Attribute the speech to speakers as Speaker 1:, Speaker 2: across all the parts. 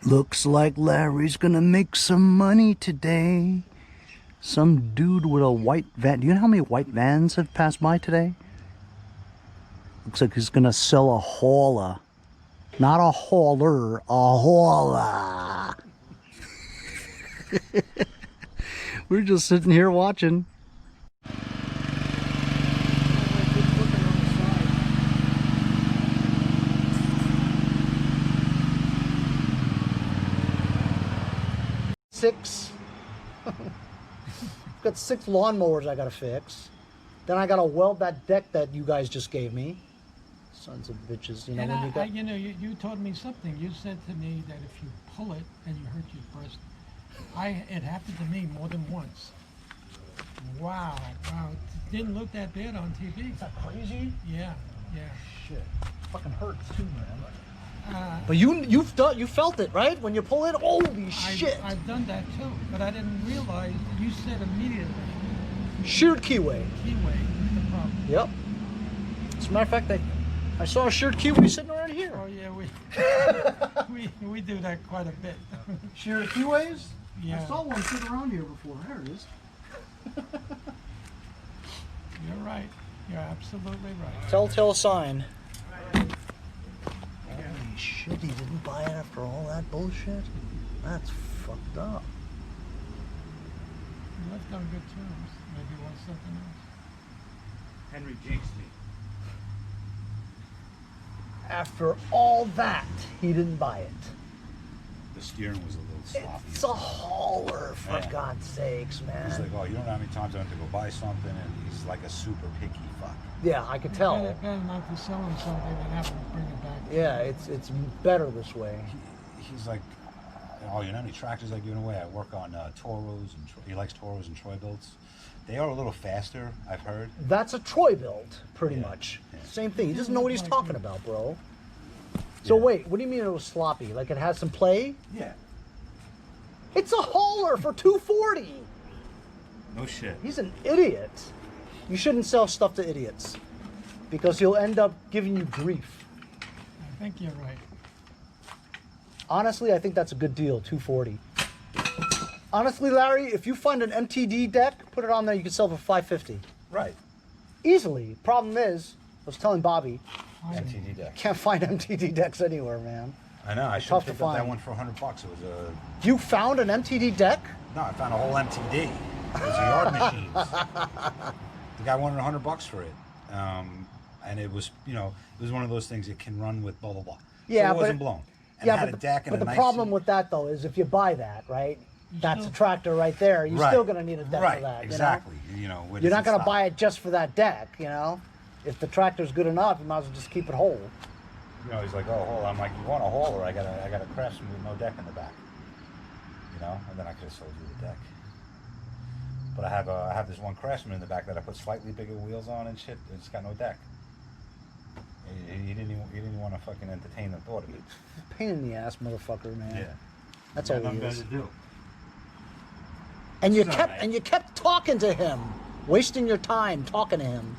Speaker 1: Looks like Larry's gonna make some money today. Some dude with a white van. Do you know how many white vans have passed by today? Looks like he's gonna sell a hauler. Not a hauler, a hauler. We're just sitting here watching. Got 6 lawnmowers I gotta fix. Then I gotta weld that deck that you guys just gave me. Sons of bitches, you know.
Speaker 2: And
Speaker 1: when you got...
Speaker 2: you told me something. You said to me that if you pull it and you hurt your breast, it happened to me more than once. Wow, it didn't look that bad on TV.
Speaker 1: Is that crazy?
Speaker 2: Yeah.
Speaker 1: Shit, fucking hurts too, man. But you felt it, right? When you pull it, holy shit!
Speaker 2: I've done that too, but I didn't realize. You said immediately.
Speaker 1: Sheared keyway.
Speaker 2: Keyway is the problem.
Speaker 1: Yep. As a matter of fact, I saw a sheared keyway sitting around here.
Speaker 2: Oh yeah, we do that quite a bit.
Speaker 1: Sheared keyways?
Speaker 2: Yeah.
Speaker 1: I saw one sitting around here before. There it is.
Speaker 2: You're right. You're absolutely right.
Speaker 1: Telltale sign. Holy shit, he didn't buy it after all that bullshit? That's fucked up.
Speaker 2: You left on good terms. Maybe you want something else.
Speaker 3: Henry jinxed me.
Speaker 1: After all that, he didn't buy it.
Speaker 3: The steering was a little sloppy.
Speaker 1: It's a hauler, for God's sakes, man.
Speaker 3: He's like, oh, you don't know how many times I went to go buy something, and he's like a super picky fuck.
Speaker 1: Yeah, I could tell.
Speaker 2: Better not to sell him something and have him bring it back.
Speaker 1: Yeah, it's better this way.
Speaker 3: He's like, oh, you know how many tractors I giving away? I work on Toros, and he likes Toros and Troy builds. They are a little faster, I've heard.
Speaker 1: That's a Troy build, pretty much.
Speaker 3: Yeah.
Speaker 1: Same thing. He doesn't know what he's talking about, bro. So wait, what do you mean it was sloppy? Like it has some play?
Speaker 3: Yeah.
Speaker 1: It's a hauler for $240.
Speaker 3: No shit.
Speaker 1: He's an idiot. You shouldn't sell stuff to idiots because he'll end up giving you grief.
Speaker 2: I think you're right.
Speaker 1: Honestly, I think that's a good deal, $240. Honestly, Larry, if you find an MTD deck, put it on there, you can sell for $550.
Speaker 3: Right.
Speaker 1: Easily. Problem is, I was telling Bobby,
Speaker 3: MTD deck.
Speaker 1: can't find MTD decks anywhere, man.
Speaker 3: I know. I should have picked up that one for $100. It was a.
Speaker 1: You found an MTD deck?
Speaker 3: No, I found a whole MTD. It was a yard machines. The guy wanted $100 for it, and it was, it was one of those things. It can run with blah blah blah.
Speaker 1: Yeah,
Speaker 3: so it wasn't blown. And
Speaker 1: yeah,
Speaker 3: it had
Speaker 1: but
Speaker 3: a deck and
Speaker 1: the
Speaker 3: nice
Speaker 1: problem with that though is if you buy that, right? That's a tractor right there. You're still gonna need a deck for that.
Speaker 3: Exactly.
Speaker 1: You're not gonna buy it just for that deck, If the tractor's good enough, you might as well just keep it whole.
Speaker 3: He's like, oh, hold on. I'm like, you want a hauler? I got a Craftsman with no deck in the back. And then I could have sold you the deck. But I have this one Craftsman in the back that I put slightly bigger wheels on and shit. It's got no deck. He didn't even want to fucking entertain the thought of it.
Speaker 1: Pain in the ass, motherfucker, man.
Speaker 3: Yeah.
Speaker 1: That's all he is.
Speaker 3: To do.
Speaker 1: And you kept talking to him, wasting your time talking to him.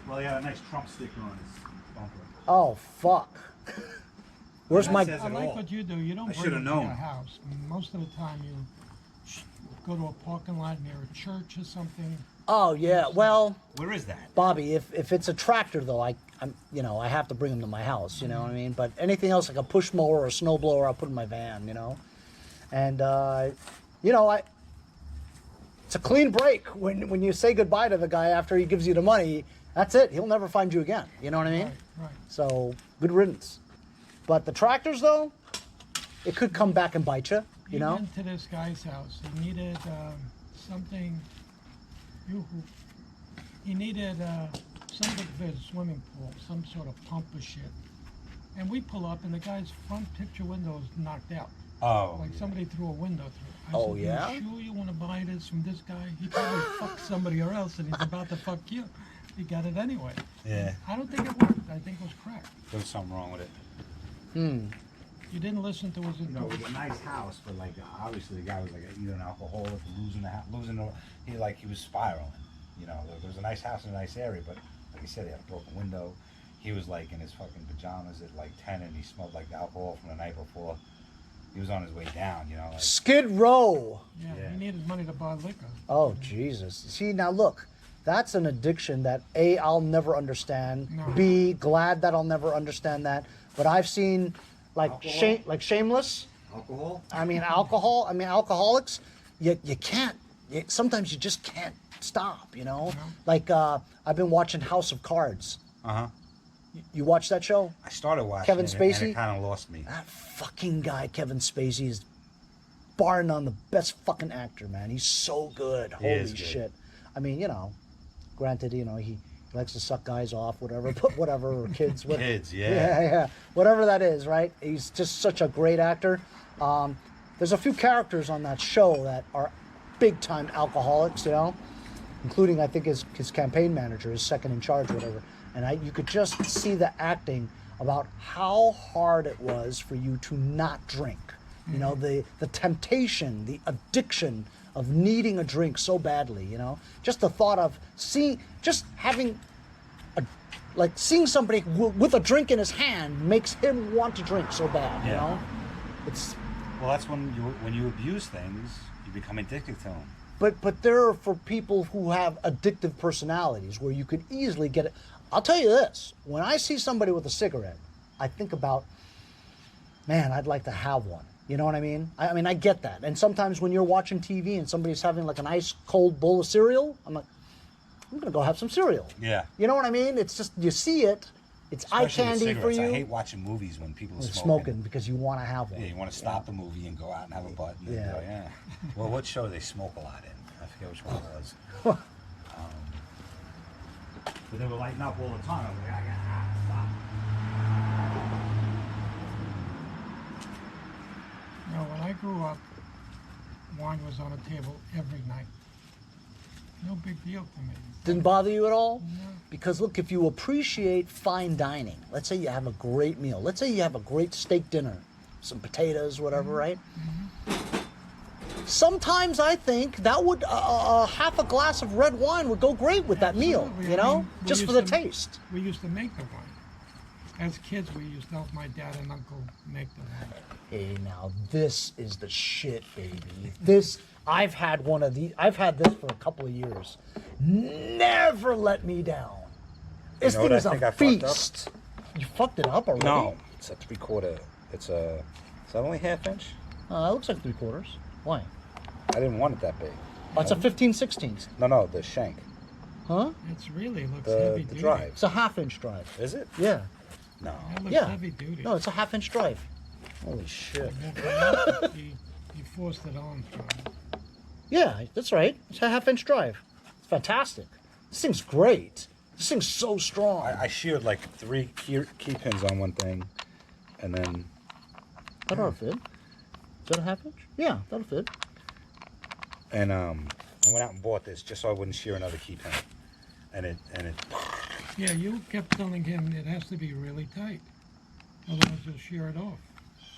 Speaker 3: Well, he had a nice Trump sticker on his bumper.
Speaker 1: Oh fuck. Where's my?
Speaker 2: I like what you do. You don't bring it to your house. Most of the time, you go to a parking lot near a church or something.
Speaker 1: Oh yeah. Well.
Speaker 3: Where is that?
Speaker 1: Bobby, if it's a tractor though, I have to bring them to my house. You know what I mean? But anything else like a push mower or a snow blower, I'll put in my van. And it's a clean break when you say goodbye to the guy after he gives you the money. That's it. He'll never find you again. You know what I mean?
Speaker 2: Right.
Speaker 1: So good riddance. But the tractors though, it could come back and bite you. You know.
Speaker 2: Went to this guy's house. He needed something. He needed something for his swimming pool, some sort of pump or shit. And we pull up, and the guy's front picture window is knocked out.
Speaker 3: Oh.
Speaker 2: Like somebody threw a window through. I said,
Speaker 1: yeah?
Speaker 2: You sure you want to buy this from this guy? He probably fucked somebody or else, and he's about to fuck you. He got it anyway.
Speaker 3: Yeah.
Speaker 2: I don't think it worked. I think it was cracked.
Speaker 3: There was something wrong with it.
Speaker 2: You didn't listen to his
Speaker 3: It was a nice house, but obviously the guy was either an alcoholic, he was spiraling. There was a nice house in a nice area, but like I said, he had a broken window. He was in his fucking pajamas at 10, and he smelled like alcohol from the night before. he was on his way down, you know. Like,
Speaker 1: Skid Row.
Speaker 2: Yeah, he needed money to buy liquor.
Speaker 1: Oh, Jesus. See, now look, that's an addiction that A, I'll never understand.
Speaker 2: No.
Speaker 1: B, glad that I'll never understand that. But I've seen like Shameless.
Speaker 3: alcohol?
Speaker 1: I mean, alcoholics, you can't, sometimes you just can't stop, you know?
Speaker 2: No.
Speaker 1: Like, I've been watching House of Cards.
Speaker 3: Uh-huh.
Speaker 1: You watch that show?
Speaker 3: I started watching
Speaker 1: Kevin
Speaker 3: it,
Speaker 1: Spacey?
Speaker 3: and it kind of lost me.
Speaker 1: That fucking guy, Kevin Spacey, is bar none the best fucking actor, man. He's so good.
Speaker 3: He is
Speaker 1: Holy
Speaker 3: good.
Speaker 1: shit. I mean, you know, granted, you know, he likes to suck guys off, whatever, but whatever, or kids.
Speaker 3: Kids, yeah.
Speaker 1: Yeah. Whatever that is, right? He's just such a great actor. There's a few characters on that show that are big time alcoholics, you know, including, I think, his campaign manager, his second in charge, or whatever. And you could just see the acting about how hard it was for you to not drink. You know, the temptation, the addiction of needing a drink so badly, you know. Just the thought of seeing somebody with a drink in his hand makes him want to drink so bad, you
Speaker 3: Yeah.
Speaker 1: know. It's
Speaker 3: Well, that's when you abuse things, you become addicted to them.
Speaker 1: But there are for people who have addictive personalities where you could easily get it. I'll tell you this, when I see somebody with a cigarette, I think about, man, I'd like to have one. You know what I mean? I mean, I get that. And sometimes when you're watching TV and somebody's having like an ice cold bowl of cereal, I'm like, I'm going to go have some cereal.
Speaker 3: Yeah.
Speaker 1: You know what I mean? It's just, you see it, it's eye
Speaker 3: Especially with
Speaker 1: candy for
Speaker 3: cigarettes.
Speaker 1: you.
Speaker 3: I hate watching movies when people are
Speaker 1: It's
Speaker 3: smoking.
Speaker 1: smoking because you want to have one.
Speaker 3: Yeah, you want to stop the movie and go out and have a butt. And
Speaker 1: Yeah.
Speaker 3: Go, yeah. Well, what show they smoke a lot in? I forget which one it was. But they were lighting up all the time. I was like, stop.
Speaker 2: You know, when I grew up, wine was on the table every night. No big deal to me.
Speaker 1: Didn't bother you at all?
Speaker 2: No.
Speaker 1: Because look, if you appreciate fine dining, let's say you have a great meal, let's say you have a great steak dinner, some potatoes, whatever, right? Sometimes I think that would half a glass of red wine would go great with that meal,
Speaker 2: Absolutely.
Speaker 1: you
Speaker 2: I
Speaker 1: know,
Speaker 2: mean, we
Speaker 1: just
Speaker 2: used
Speaker 1: for the
Speaker 2: to-
Speaker 1: taste.
Speaker 2: We used to make the wine. As kids, we used to help my dad and uncle make the wine.
Speaker 1: Hey, now this is the shit, baby. This I've had one of these. I've had this for a couple of years. Never let me down. This
Speaker 3: know
Speaker 1: thing
Speaker 3: what I
Speaker 1: is
Speaker 3: think I
Speaker 1: a
Speaker 3: fucked up?
Speaker 1: feast. You fucked it up already?
Speaker 3: No, it's a 3/4. Is that only half inch?
Speaker 1: It looks like 3/4. Why?
Speaker 3: I didn't want it that big.
Speaker 1: Oh, it's a 15/16.
Speaker 3: No, the shank.
Speaker 1: Huh?
Speaker 2: It's really looks
Speaker 3: The
Speaker 2: heavy duty.
Speaker 3: drive.
Speaker 1: It's a half-inch drive.
Speaker 3: Is it?
Speaker 1: Yeah.
Speaker 3: No.
Speaker 2: That looks
Speaker 1: Yeah.
Speaker 2: heavy duty.
Speaker 1: No, it's a half-inch drive. Holy shit.
Speaker 2: He forced it on. So.
Speaker 1: Yeah, that's right. It's a half-inch drive. It's fantastic. This thing's great. This thing's so strong.
Speaker 3: I sheared like 3 key pins on one thing, and then
Speaker 1: That'll fit. Is that a half-inch? Yeah, that'll fit.
Speaker 3: I went out and bought this just so I wouldn't shear another key pin, and it
Speaker 2: Yeah, you kept telling him it has to be really tight. Otherwise, you'll shear it off.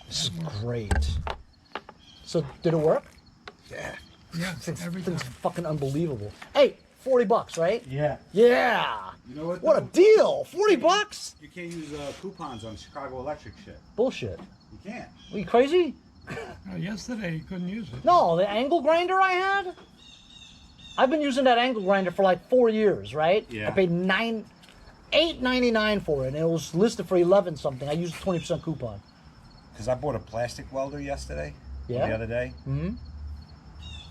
Speaker 1: This is great. So, did it work?
Speaker 3: yeah.
Speaker 2: Yeah, every
Speaker 1: This
Speaker 2: time.
Speaker 1: thing's fucking unbelievable. Hey, $40, right?
Speaker 3: Yeah.
Speaker 1: Yeah.
Speaker 3: You know what?
Speaker 1: What a
Speaker 3: though?
Speaker 1: deal! $40?
Speaker 3: You can't use coupons on Chicago Electric shit.
Speaker 1: Bullshit.
Speaker 3: You can't.
Speaker 1: Are you crazy?
Speaker 2: Yesterday, you couldn't use it.
Speaker 1: No, the angle grinder I had. I've been using that angle grinder for like 4 years, right?
Speaker 3: Yeah.
Speaker 1: I paid $8.99 for it, and it was listed for 11 something. I used a 20% coupon.
Speaker 3: Because I bought a plastic welder yesterday.
Speaker 1: Yeah?
Speaker 3: The other day.
Speaker 1: Mm-hmm.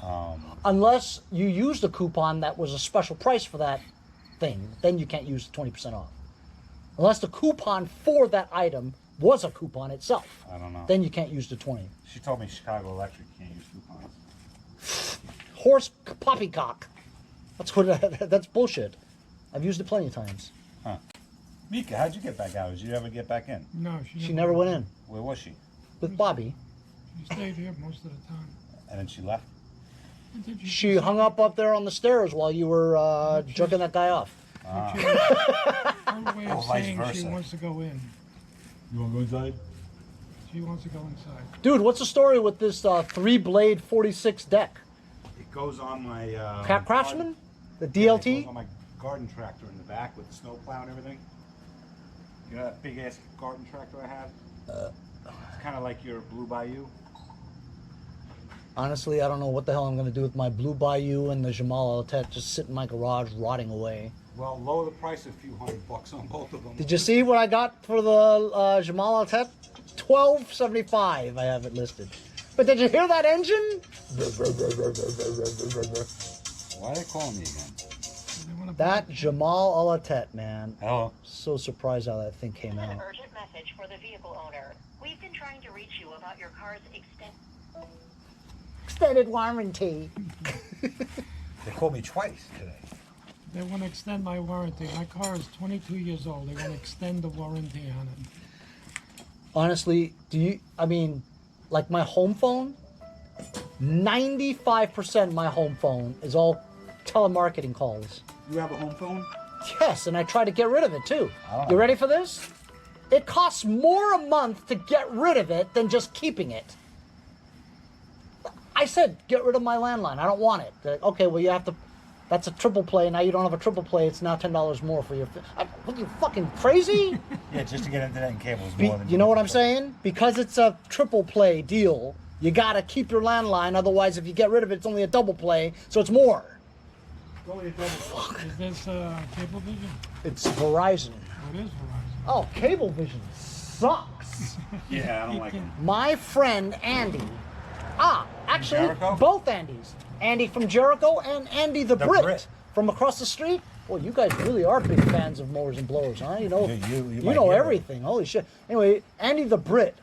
Speaker 3: Um,
Speaker 1: Unless you used a coupon that was a special price for that thing, then you can't use 20% off. Unless the coupon for that item was a coupon itself,
Speaker 3: I don't know.
Speaker 1: then you can't use the 20.
Speaker 3: She told me Chicago Electric can't use coupons.
Speaker 1: Horse poppycock. That's what. That's bullshit. I've used it plenty of times.
Speaker 3: Huh. Mika, how'd you get back out? Did you ever get back in?
Speaker 2: No,
Speaker 1: She never went in
Speaker 3: Where was she?
Speaker 1: with Bobby.
Speaker 2: She stayed here most of the time.
Speaker 3: And then she left?
Speaker 2: And then
Speaker 1: She hung up there on the stairs while you were jerking that guy off.
Speaker 2: Her way
Speaker 3: Or
Speaker 2: of
Speaker 3: vice
Speaker 2: saying she
Speaker 3: versa.
Speaker 2: wants to go in.
Speaker 3: You want to go inside?
Speaker 2: She wants to go inside.
Speaker 1: Dude, what's the story with this 3-blade 46 deck?
Speaker 3: It goes on my...
Speaker 1: Craftsman? The
Speaker 3: Yeah, it goes
Speaker 1: DLT?
Speaker 3: on my garden tractor in the back with the snow plow and everything. You know that big ass garden tractor I have? It's kind of like your Blue Bayou.
Speaker 1: Honestly, I don't know what the hell I'm going to do with my Blue Bayou and the Jamal Altet just sit in my garage rotting away.
Speaker 3: Well, lower the price a few $100 on both of them.
Speaker 1: Did you see what I got for the Jamal Altet? $12.75. I have it listed. But did you hear that engine?
Speaker 3: Why are they calling me again?
Speaker 2: They wanna
Speaker 1: That Jamal Altet, man.
Speaker 3: Hello.
Speaker 1: So surprised how that thing came
Speaker 4: An
Speaker 1: out.
Speaker 4: urgent message for the vehicle owner. We've been trying to reach you about your car's
Speaker 1: Extended warranty.
Speaker 3: They called me twice today.
Speaker 2: They want to extend my warranty. My car is 22 years old. They want to extend the warranty on it.
Speaker 1: Honestly, like my home phone, 95% of my home phone is all telemarketing calls.
Speaker 3: You have a home phone?
Speaker 1: Yes, and I try to get rid of it too.
Speaker 3: Oh.
Speaker 1: You ready for this? It costs more a month to get rid of it than just keeping it. I said, get rid of my landline. I don't want it. They're like, okay, well, you have to. That's a triple play. Now you don't have a triple play. It's now $10 more for your. What, you fucking crazy?
Speaker 3: Yeah, just to get internet and cable is more than.
Speaker 1: You know what I'm saying? Because it's a triple play deal, you gotta keep your landline. Otherwise, if you get rid of it, it's only a double play, so it's more.
Speaker 2: Is this Cablevision?
Speaker 1: It's Verizon.
Speaker 2: Oh, it is Verizon.
Speaker 1: Oh, Cablevision sucks.
Speaker 3: Yeah, I don't like it.
Speaker 1: My friend Andy. Actually,
Speaker 3: Jericho?
Speaker 1: both Andys. Andy from Jericho and Andy the Brit,
Speaker 3: Brit.
Speaker 1: from across the street. Well, you guys really are big fans of mowers and blowers, huh? You know,
Speaker 3: You
Speaker 1: you
Speaker 3: might
Speaker 1: know
Speaker 3: hear it.
Speaker 1: everything. Holy shit. Anyway, Andy the Brit,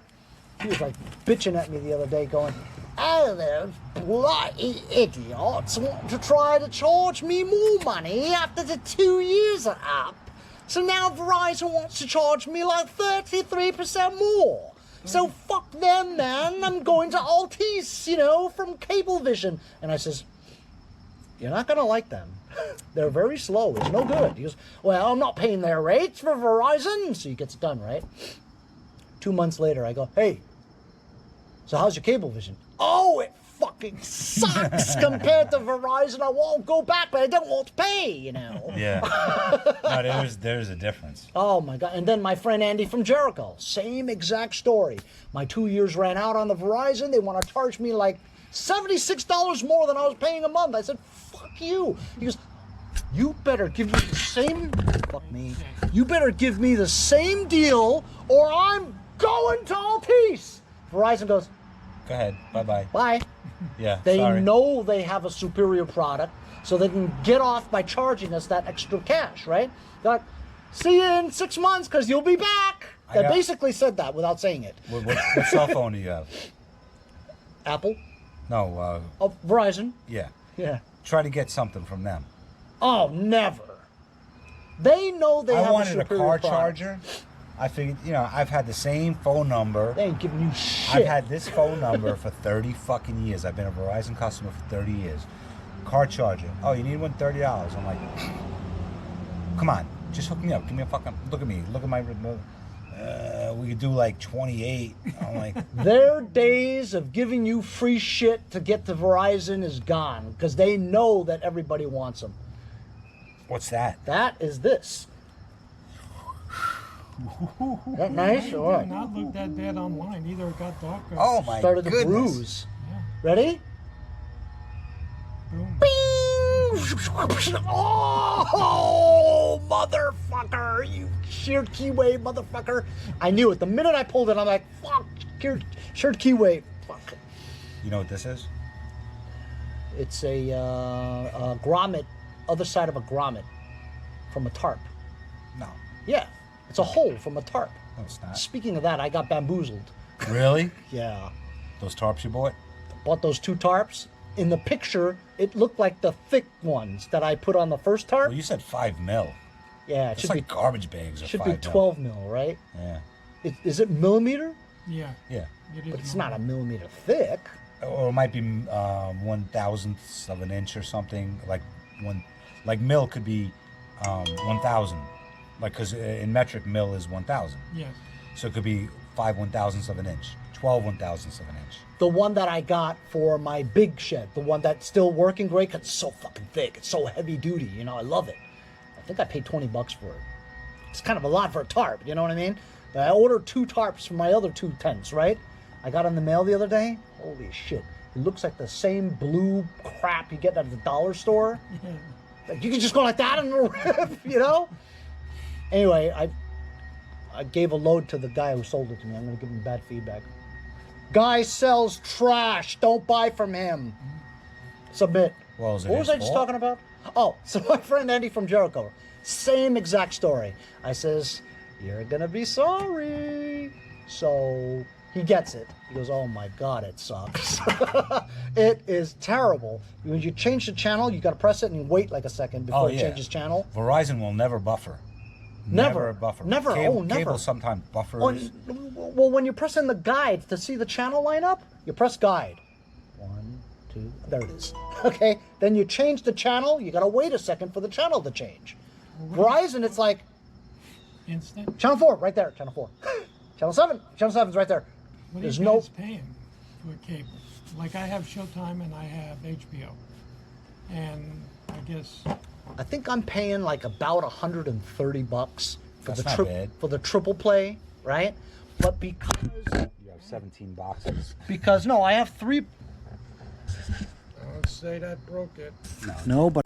Speaker 1: he was like bitching at me the other day going, oh, those bloody idiots want to try to charge me more money after the 2 years are up. So now Verizon wants to charge me like 33% more. So fuck them, man. I'm going to Altice, from Cablevision. And I says, you're not going to like them. They're very slow. It's no good. He goes, well, I'm not paying their rates for Verizon. So he gets it done, right? 2 months later, I go, hey, so how's your Cablevision? Oh, it fucking sucks compared to Verizon. I won't go back, but I don't want to pay,
Speaker 3: Yeah. No, there's a difference.
Speaker 1: Oh my God. And then my friend Andy from Jericho, same exact story. My 2 years ran out on the Verizon. They want to charge me like $76 more than I was paying a month. I said, fuck you. He goes, you better give me the same, fuck me. You better give me the same deal or I'm going to Altice. Verizon goes,
Speaker 3: Go ahead. Bye-bye.
Speaker 1: bye.
Speaker 3: Yeah,
Speaker 1: They
Speaker 3: sorry.
Speaker 1: know they have a superior product, so they can get off by charging us that extra cash, right? They're like, see you in 6 months because you'll be back. They basically said that without saying it.
Speaker 3: What cell phone do you have?
Speaker 1: Apple?
Speaker 3: No,
Speaker 1: Oh, Verizon?
Speaker 3: yeah.
Speaker 1: Yeah.
Speaker 3: Try to get something from them.
Speaker 1: Oh, never. They know they have
Speaker 3: I
Speaker 1: a
Speaker 3: wanted a
Speaker 1: superior
Speaker 3: car
Speaker 1: product.
Speaker 3: charger. I figured, I've had the same phone number.
Speaker 1: They ain't giving you shit.
Speaker 3: I've had this phone number for 30 fucking years. I've been a Verizon customer for 30 years. Car charger. Oh, you need one? $30. I'm like, come on, just hook me up. Give me a fucking, look at me. Look at my remote. We could do like 28. I'm like,
Speaker 1: Their days of giving you free shit to get to Verizon is gone because they know that everybody wants them.
Speaker 3: what's that?
Speaker 1: That is this. That nice or
Speaker 2: It
Speaker 1: what?
Speaker 2: did not look that bad online. Either it got dark or
Speaker 3: Oh my
Speaker 1: Started to
Speaker 3: goodness.
Speaker 1: bruise.
Speaker 2: yeah,
Speaker 1: Ready?
Speaker 2: boom.
Speaker 1: Oh, motherfucker! You shared keyway, motherfucker! I knew it. The minute I pulled it, I'm like, fuck, shared keyway. Fuck.
Speaker 3: You know what this is?
Speaker 1: It's a grommet, other side of a grommet from a tarp.
Speaker 3: No.
Speaker 1: Yeah, it's a hole from a tarp.
Speaker 3: No, it's not.
Speaker 1: Speaking of that, I got bamboozled.
Speaker 3: Really?
Speaker 1: Yeah.
Speaker 3: Those tarps you bought?
Speaker 1: Bought those 2 tarps. In the picture, it looked like the thick ones that I put on the first tarp.
Speaker 3: Well, you said 5 mil.
Speaker 1: Yeah, it
Speaker 3: It's
Speaker 1: should
Speaker 3: like
Speaker 1: be
Speaker 3: garbage bags.
Speaker 1: should
Speaker 3: 5
Speaker 1: be
Speaker 3: mil.
Speaker 1: 12 mil, right?
Speaker 3: Yeah.
Speaker 1: Is it millimeter?
Speaker 2: Yeah,
Speaker 3: Yeah.
Speaker 2: it is.
Speaker 1: But it's not a millimeter thick.
Speaker 3: Or it might be 1/1000th of an inch or something. Like mil could be 1,000. Like, because in metric, mil is 1,000.
Speaker 2: Yes.
Speaker 3: So it could be 5 1,000ths of an inch, 12 1,000ths of an inch.
Speaker 1: The one that I got for my big shed, the one that's still working great, 'cause it's so fucking thick. It's so heavy duty. I love it. I think I paid $20 for it. It's kind of a lot for a tarp. You know what I mean? But I ordered 2 tarps for my other 2 tents, right? I got in the mail the other day. Holy shit. It looks like the same blue crap you get at the dollar store.
Speaker 2: Yeah.
Speaker 1: Like, you can just go like that in the rip, you know? Anyway, I gave a load to the guy who sold it to me. I'm going to give him bad feedback. Guy sells trash. Don't buy from him. Submit.
Speaker 3: Well, is it
Speaker 1: What was
Speaker 3: his
Speaker 1: I just
Speaker 3: fault?
Speaker 1: talking about? Oh, so my friend Andy from Jericho, same exact story. I says, you're going to be sorry. So he gets it. He goes, oh my God, it sucks. It is terrible. When you change the channel, you got to press it and wait like a second before it changes channel.
Speaker 3: Verizon will never buffer.
Speaker 1: Never.
Speaker 3: Buffer.
Speaker 1: Never.
Speaker 3: Cable,
Speaker 1: Oh, never.
Speaker 3: Cable sometimes buffers.
Speaker 1: Well, when you press in the guide to see the channel lineup, you press guide. 1, 2, there it is. Okay, then you change the channel. You got to wait a second for the channel to change. Verizon, it's like
Speaker 2: Instant.
Speaker 1: channel 4 right there. Channel 4. Channel 7. Channel 7's right there.
Speaker 2: What are
Speaker 1: There's
Speaker 2: you
Speaker 1: no.
Speaker 2: guys paying for cable? Like I have Showtime and I have HBO, and I guess
Speaker 1: I think I'm paying like about $130 for
Speaker 3: That's not bad.
Speaker 1: for the triple play, right? But because
Speaker 3: You have 17 boxes.
Speaker 1: no, I have 3.
Speaker 2: I'll say that broke it.
Speaker 1: No, but.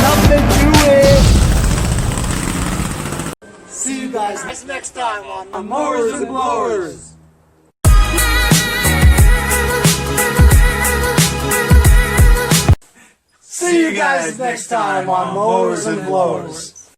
Speaker 1: Nothing to it. See you guys next time on Mowers and Blowers. See you guys next time on Mowers and Blowers.